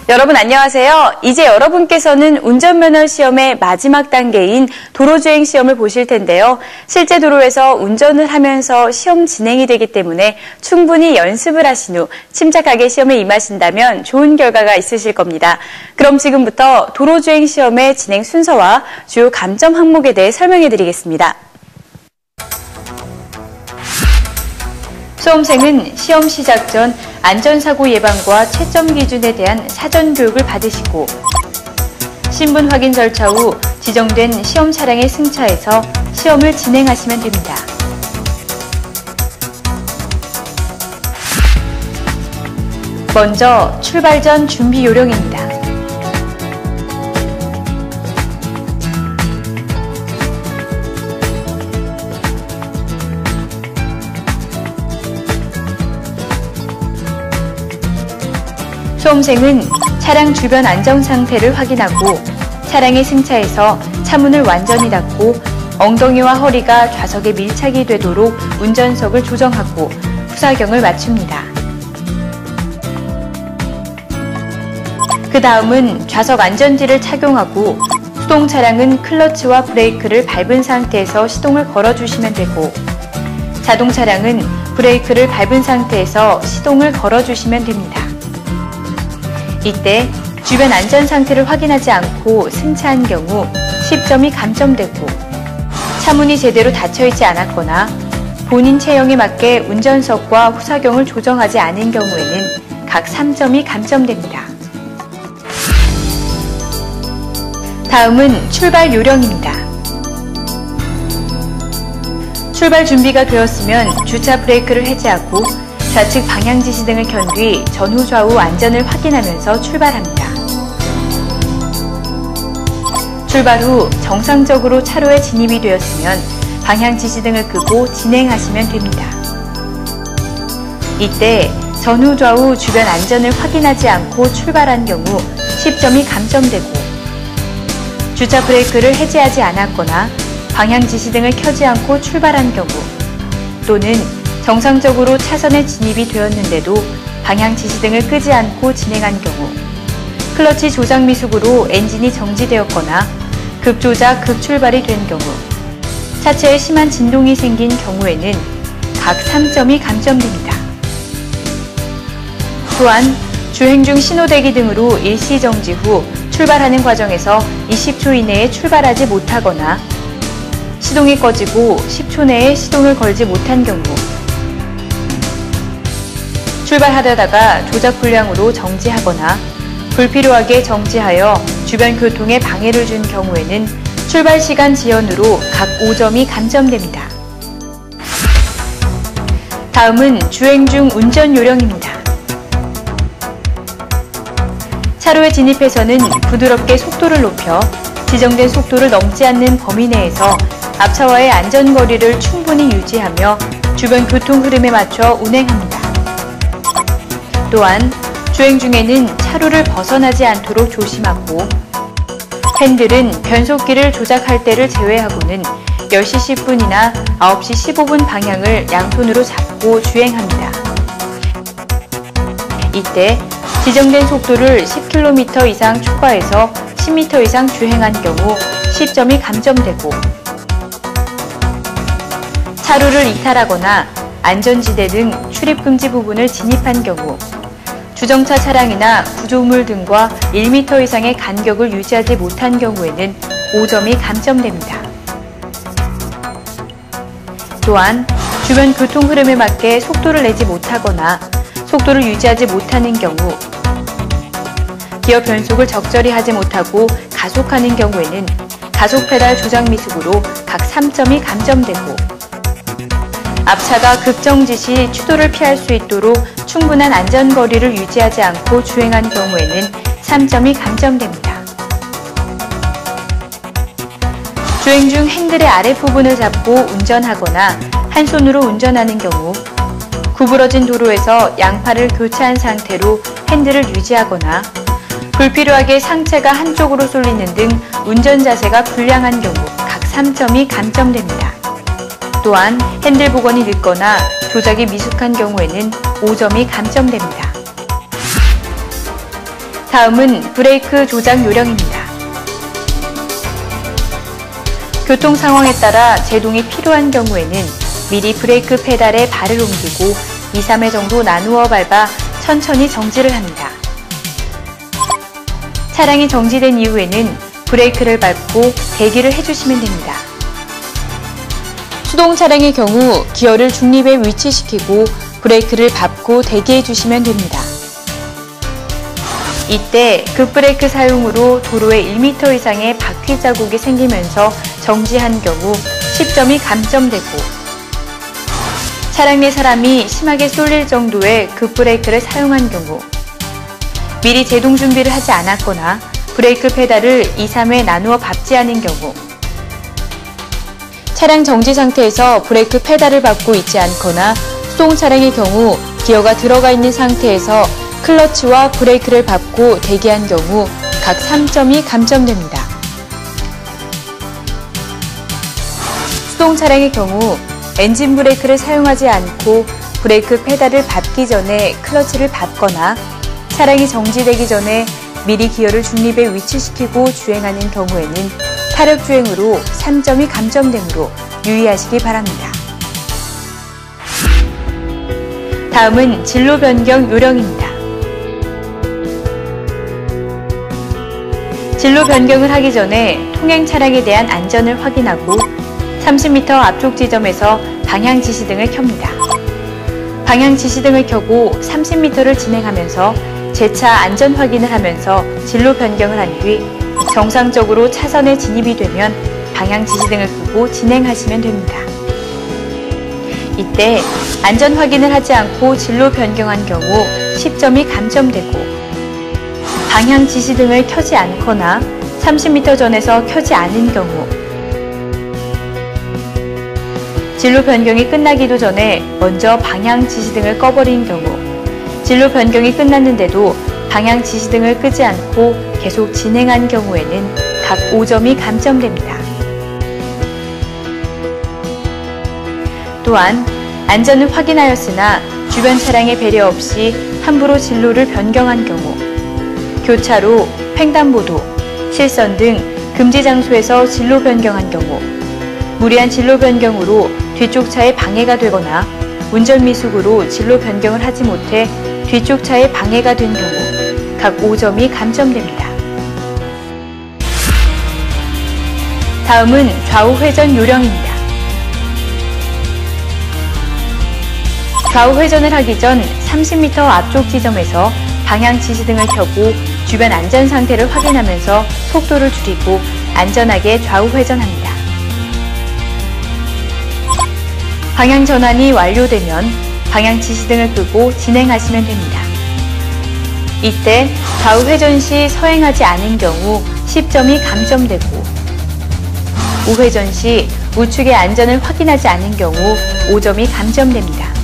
여러분 안녕하세요. 이제 여러분께서는 운전면허 시험의 마지막 단계인 도로주행 시험을 보실 텐데요. 실제 도로에서 운전을 하면서 시험 진행이 되기 때문에 충분히 연습을 하신 후 침착하게 시험에 임하신다면 좋은 결과가 있으실 겁니다. 그럼 지금부터 도로주행 시험의 진행 순서와 주요 감점 항목에 대해 설명해 드리겠습니다. 수험생은 시험 시작 전 안전사고 예방과 채점 기준에 대한 사전 교육을 받으시고 신분 확인 절차 후 지정된 시험 차량에 승차해서 시험을 진행하시면 됩니다. 먼저 출발 전 준비 요령입니다. 수험생은 차량 주변 안전 상태를 확인하고 차량에 승차해서 차문을 완전히 닫고 엉덩이와 허리가 좌석에 밀착이 되도록 운전석을 조정하고 후사경을 맞춥니다. 그 다음은 좌석 안전지를 착용하고 수동 차량은 클러치와 브레이크를 밟은 상태에서 시동을 걸어주시면 되고 자동 차량은 브레이크를 밟은 상태에서 시동을 걸어주시면 됩니다. 이때 주변 안전 상태를 확인하지 않고 승차한 경우 10점이 감점되고 차문이 제대로 닫혀있지 않았거나 본인 체형에 맞게 운전석과 후사경을 조정하지 않은 경우에는 각 3점이 감점됩니다. 다음은 출발 요령입니다. 출발 준비가 되었으면 주차 브레이크를 해제하고 좌측 방향 지시 등을 켠 뒤 전후 좌우 안전을 확인하면서 출발합니다. 출발 후 정상적으로 차로에 진입이 되었으면 방향 지시 등을 끄고 진행하시면 됩니다. 이때 전후 좌우 주변 안전을 확인하지 않고 출발한 경우 10점이 감점되고 주차 브레이크를 해제하지 않았거나 방향 지시 등을 켜지 않고 출발한 경우 또는 정상적으로 차선에 진입이 되었는데도 방향 지시등을 끄지 않고 진행한 경우 클러치 조작 미숙으로 엔진이 정지되었거나 급조작, 급출발이 된 경우 차체에 심한 진동이 생긴 경우에는 각 3점이 감점됩니다. 또한 주행 중 신호대기 등으로 일시 정지 후 출발하는 과정에서 20초 이내에 출발하지 못하거나 시동이 꺼지고 10초 내에 시동을 걸지 못한 경우 출발하려다가 조작 불량으로 정지하거나 불필요하게 정지하여 주변 교통에 방해를 준 경우에는 출발 시간 지연으로 각 5점이 감점됩니다. 다음은 주행 중 운전 요령입니다. 차로에 진입해서는 부드럽게 속도를 높여 지정된 속도를 넘지 않는 범위 내에서 앞차와의 안전거리를 충분히 유지하며 주변 교통 흐름에 맞춰 운행합니다. 또한 주행 중에는 차로를 벗어나지 않도록 조심하고 핸들은 변속기를 조작할 때를 제외하고는 10시 10분이나 9시 15분 방향을 양손으로 잡고 주행합니다. 이때 지정된 속도를 10km 이상 초과해서 10m 이상 주행한 경우 10점이 감점되고 차로를 이탈하거나 안전지대 등 출입금지 부분을 진입한 경우 주정차 차량이나 구조물 등과 1m 이상의 간격을 유지하지 못한 경우에는 5점이 감점됩니다. 또한 주변 교통 흐름에 맞게 속도를 내지 못하거나 속도를 유지하지 못하는 경우 기어 변속을 적절히 하지 못하고 가속하는 경우에는 가속 페달 조작 미숙으로 각 3점이 감점되고 앞차가 급정지 시 추돌을 피할 수 있도록 충분한 안전거리를 유지하지 않고 주행한 경우에는 3점이 감점됩니다. 주행 중 핸들의 아랫부분을 잡고 운전하거나 한 손으로 운전하는 경우 구부러진 도로에서 양팔을 교차한 상태로 핸들을 유지하거나 불필요하게 상체가 한쪽으로 쏠리는 등 운전 자세가 불량한 경우 각 3점이 감점됩니다. 또한 핸들 복원이 늦거나 조작이 미숙한 경우에는 5점이 감점됩니다. 다음은 브레이크 조작 요령입니다. 교통 상황에 따라 제동이 필요한 경우에는 미리 브레이크 페달에 발을 옮기고 2, 3회 정도 나누어 밟아 천천히 정지를 합니다. 차량이 정지된 이후에는 브레이크를 밟고 대기를 해주시면 됩니다. 수동 차량의 경우 기어를 중립에 위치시키고 브레이크를 밟고 대기해 주시면 됩니다. 이때 급브레이크 사용으로 도로에 1m 이상의 바퀴 자국이 생기면서 정지한 경우 10점이 감점되고, 차량 내 사람이 심하게 쏠릴 정도의 급브레이크를 사용한 경우, 미리 제동 준비를 하지 않았거나 브레이크 페달을 2, 3회 나누어 밟지 않은 경우, 차량 정지 상태에서 브레이크 페달을 밟고 있지 않거나 수동 차량의 경우 기어가 들어가 있는 상태에서 클러치와 브레이크를 밟고 대기한 경우 각 3점이 감점됩니다. 수동 차량의 경우 엔진 브레이크를 사용하지 않고 브레이크 페달을 밟기 전에 클러치를 밟거나 차량이 정지되기 전에 미리 기어를 중립에 위치시키고 주행하는 경우에는 타력 주행으로 3점이 감점되므로 유의하시기 바랍니다. 다음은 진로 변경 요령입니다. 진로 변경을 하기 전에 통행 차량에 대한 안전을 확인하고 30m 앞쪽 지점에서 방향 지시등을 켭니다. 방향 지시등을 켜고 30m를 진행하면서 재차 안전 확인을 하면서 진로 변경을 한 뒤 정상적으로 차선에 진입이 되면 방향 지시등을 끄고 진행하시면 됩니다. 이때 안전 확인을 하지 않고 진로 변경한 경우 10점이 감점되고, 방향 지시등을 켜지 않거나 30m 전에서 켜지 않은 경우, 진로 변경이 끝나기도 전에 먼저 방향 지시등을 꺼버린 경우, 진로 변경이 끝났는데도 방향 지시등을 끄지 않고 계속 진행한 경우에는 각 5점이 감점됩니다. 또한 안전을 확인하였으나 주변 차량의 배려 없이 함부로 진로를 변경한 경우, 교차로, 횡단보도, 실선 등 금지 장소에서 진로 변경한 경우, 무리한 진로 변경으로 뒤쪽 차에 방해가 되거나 운전 미숙으로 진로 변경을 하지 못해 뒤쪽 차에 방해가 된 경우 각 5점이 감점됩니다. 다음은 좌우 회전 요령입니다. 좌우 회전을 하기 전 30m 앞쪽 지점에서 방향 지시등을 켜고 주변 안전 상태를 확인하면서 속도를 줄이고 안전하게 좌우 회전합니다. 방향 전환이 완료되면 방향 지시등을 끄고 진행하시면 됩니다. 이때 좌우 회전 시 서행하지 않은 경우 10점이 감점되고, 우회전 시 우측의 안전을 확인하지 않은 경우 5점이 감점됩니다.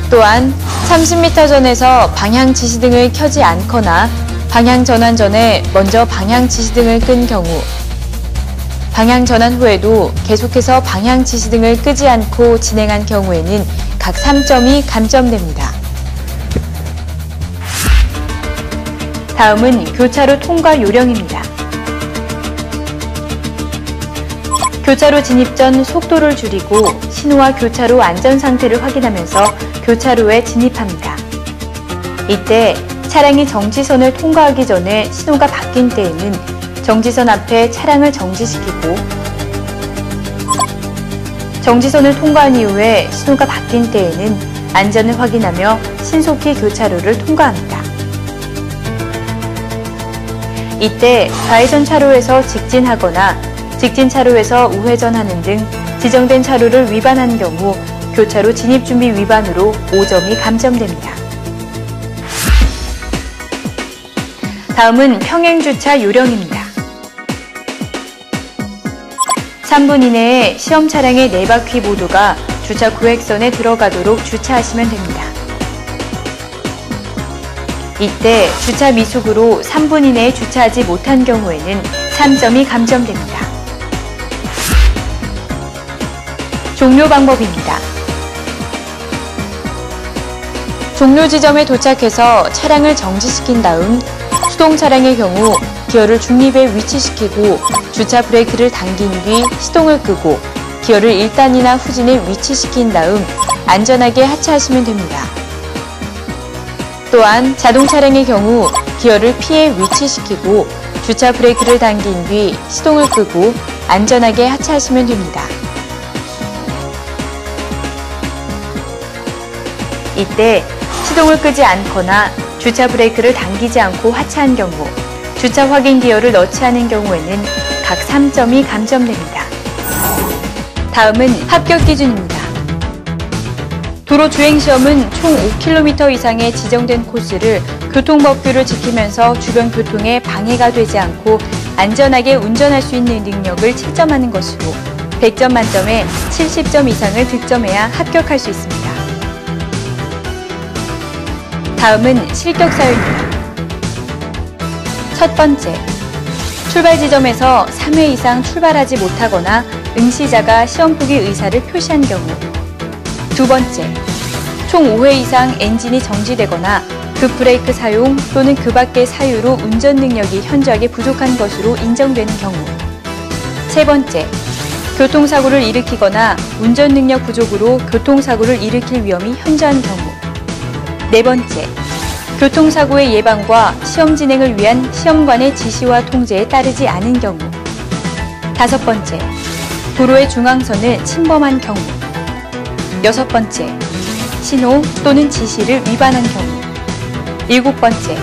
또한 30m 전에서 방향 지시등을 켜지 않거나 방향 전환 전에 먼저 방향 지시등을 끈 경우, 방향 전환 후에도 계속해서 방향 지시등을 끄지 않고 진행한 경우에는 각 3점이 감점됩니다. 다음은 교차로 통과 요령입니다. 교차로 진입 전 속도를 줄이고 신호와 교차로 안전 상태를 확인하면서 교차로에 진입합니다. 이때 차량이 정지선을 통과하기 전에 신호가 바뀐 때에는 정지선 앞에 차량을 정지시키고, 정지선을 통과한 이후에 신호가 바뀐 때에는 안전을 확인하며 신속히 교차로를 통과합니다. 이때 좌회전 차로에서 직진하거나 직진 차로에서 우회전하는 등 지정된 차로를 위반한 경우 교차로 진입준비 위반으로 5점이 감점됩니다. 다음은 평행주차 요령입니다. 3분 이내에 시험 차량의 4바퀴 모두가 주차 구획선에 들어가도록 주차하시면 됩니다. 이때 주차 미숙으로 3분 이내에 주차하지 못한 경우에는 3점이 감점됩니다. 종료 방법입니다. 종료 지점에 도착해서 차량을 정지시킨 다음 수동 차량의 경우 기어를 중립에 위치시키고 주차 브레이크를 당긴 뒤 시동을 끄고 기어를 1단이나 후진에 위치시킨 다음 안전하게 하차하시면 됩니다. 또한 자동 차량의 경우 기어를 P에 위치시키고 주차 브레이크를 당긴 뒤 시동을 끄고 안전하게 하차하시면 됩니다. 이때 시동을 끄지 않거나 주차 브레이크를 당기지 않고 하차한 경우, 주차 확인 기어를 넣지 않은 경우에는 각 3점이 감점됩니다. 다음은 합격 기준입니다. 도로 주행시험은 총 5km 이상의 지정된 코스를 교통법규를 지키면서 주변 교통에 방해가 되지 않고 안전하게 운전할 수 있는 능력을 채점하는 것으로 100점 만점에 70점 이상을 득점해야 합격할 수 있습니다. 다음은 실격 사유입니다. 첫 번째, 출발 지점에서 3회 이상 출발하지 못하거나 응시자가 시험 포기 의사를 표시한 경우. 두 번째, 총 5회 이상 엔진이 정지되거나 급브레이크 사용 또는 그 밖의 사유로 운전 능력이 현저하게 부족한 것으로 인정되는 경우. 세 번째, 교통사고를 일으키거나 운전 능력 부족으로 교통사고를 일으킬 위험이 현저한 경우. 네 번째, 교통사고의 예방과 시험 진행을 위한 시험관의 지시와 통제에 따르지 않은 경우. 다섯 번째, 도로의 중앙선을 침범한 경우. 여섯 번째, 신호 또는 지시를 위반한 경우. 일곱 번째,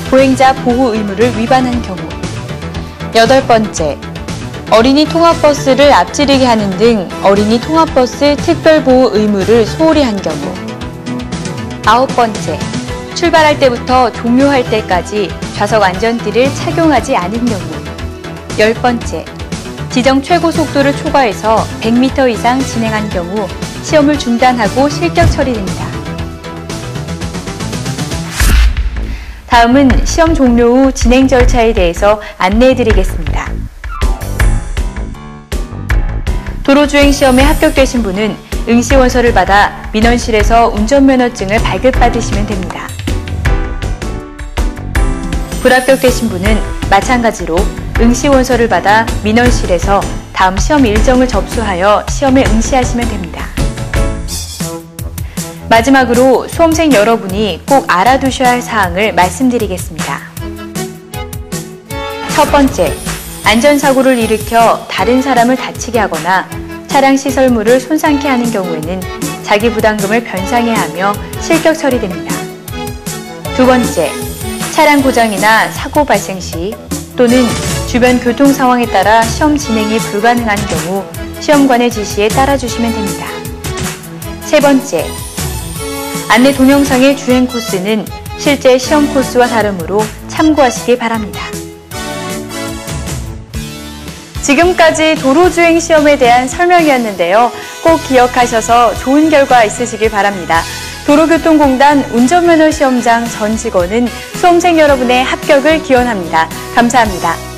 보행자 보호 의무를 위반한 경우. 여덟 번째, 어린이 통학버스를 앞지르게 하는 등 어린이 통학버스 특별보호 의무를 소홀히 한 경우. 아홉 번째, 출발할 때부터 종료할 때까지 좌석 안전띠를 착용하지 않은 경우. 열 번째, 지정 최고 속도를 초과해서 100m 이상 진행한 경우 시험을 중단하고 실격 처리됩니다. 다음은 시험 종료 후 진행 절차에 대해서 안내해드리겠습니다. 도로주행 시험에 합격되신 분은 응시원서를 받아 민원실에서 운전면허증을 발급받으시면 됩니다. 불합격되신 분은 마찬가지로 응시원서를 받아 민원실에서 다음 시험 일정을 접수하여 시험에 응시하시면 됩니다. 마지막으로 수험생 여러분이 꼭 알아두셔야 할 사항을 말씀드리겠습니다. 첫 번째, 안전사고를 일으켜 다른 사람을 다치게 하거나 차량 시설물을 손상케 하는 경우에는 자기 부담금을 변상해야 하며 실격 처리됩니다. 두 번째, 차량 고장이나 사고 발생 시 또는 주변 교통 상황에 따라 시험 진행이 불가능한 경우 시험관의 지시에 따라주시면 됩니다. 세 번째, 안내 동영상의 주행 코스는 실제 시험 코스와 다르므로 참고하시기 바랍니다. 지금까지 도로주행 시험에 대한 설명이었는데요. 꼭 기억하셔서 좋은 결과 있으시길 바랍니다. 도로교통공단 운전면허 시험장 전 직원은 수험생 여러분의 합격을 기원합니다. 감사합니다.